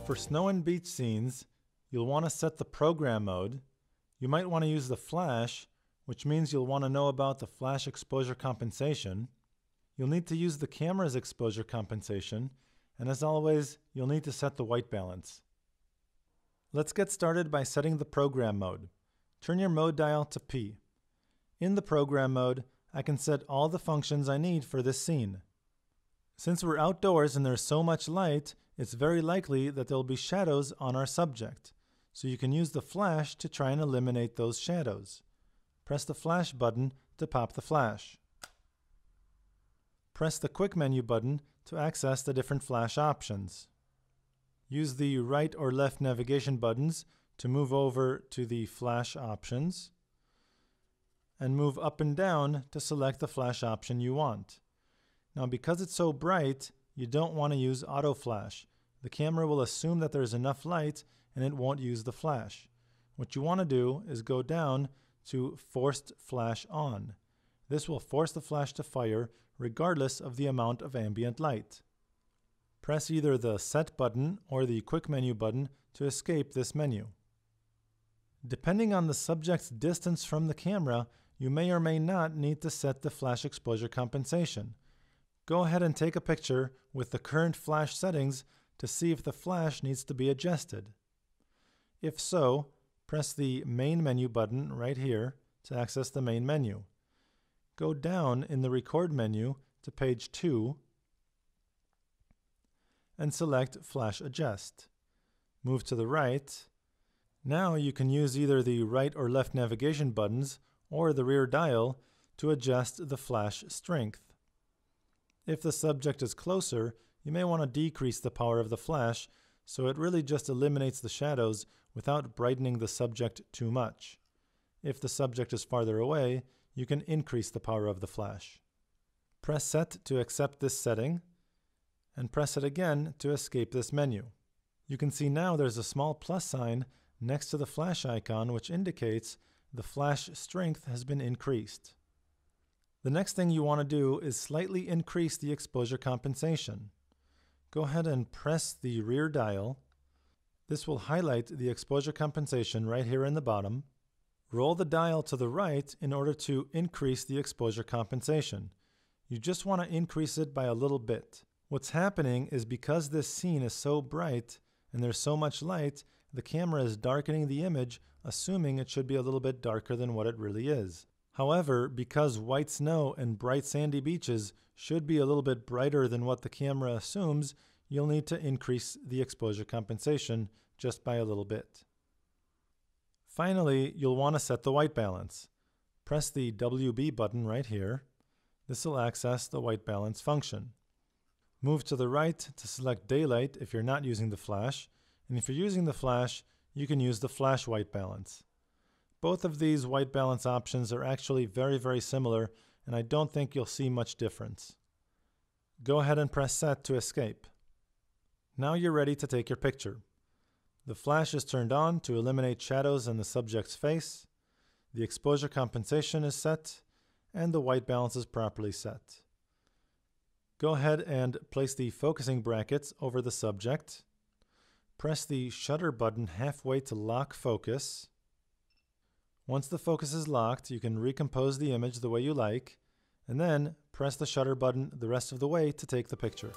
For snow and beach scenes, you'll want to set the program mode. You might want to use the flash, which means you'll want to know about the flash exposure compensation. You'll need to use the camera's exposure compensation, and as always, you'll need to set the white balance. Let's get started by setting the program mode. Turn your mode dial to P. In the program mode, I can set all the functions I need for this scene. Since we're outdoors and there's so much light, it's very likely that there'll be shadows on our subject, so you can use the flash to try and eliminate those shadows. Press the flash button to pop the flash. Press the quick menu button to access the different flash options. Use the right or left navigation buttons to move over to the flash options, and move up and down to select the flash option you want. Now, because it's so bright, you don't want to use auto flash. The camera will assume that there's enough light and it won't use the flash. What you want to do is go down to forced flash on. This will force the flash to fire regardless of the amount of ambient light. Press either the set button or the quick menu button to escape this menu. Depending on the subject's distance from the camera, you may or may not need to set the flash exposure compensation. Go ahead and take a picture with the current flash settings to see if the flash needs to be adjusted. If so, press the main menu button right here to access the main menu. Go down in the record menu to page 2 and select Flash Adjust. Move to the right. Now you can use either the right or left navigation buttons or the rear dial to adjust the flash strength. If the subject is closer, you may want to decrease the power of the flash so it really just eliminates the shadows without brightening the subject too much. If the subject is farther away, you can increase the power of the flash. Press Set to accept this setting, and press it again to escape this menu. You can see now there's a small plus sign next to the flash icon which indicates the flash strength has been increased. The next thing you want to do is slightly increase the exposure compensation. Go ahead and press the rear dial. This will highlight the exposure compensation right here in the bottom. Roll the dial to the right in order to increase the exposure compensation. You just want to increase it by a little bit. What's happening is because this scene is so bright and there's so much light, the camera is darkening the image, assuming it should be a little bit darker than what it really is. However, because white snow and bright sandy beaches should be a little bit brighter than what the camera assumes, you'll need to increase the exposure compensation just by a little bit. Finally, you'll want to set the white balance. Press the WB button right here. This will access the white balance function. Move to the right to select daylight if you're not using the flash, and if you're using the flash, you can use the flash white balance. Both of these white balance options are actually very similar, and I don't think you'll see much difference. Go ahead and press Set to escape. Now you're ready to take your picture. The flash is turned on to eliminate shadows in the subject's face, the exposure compensation is set, and the white balance is properly set. Go ahead and place the focusing brackets over the subject. Press the shutter button halfway to lock focus. Once the focus is locked, you can recompose the image the way you like, and then press the shutter button the rest of the way to take the picture.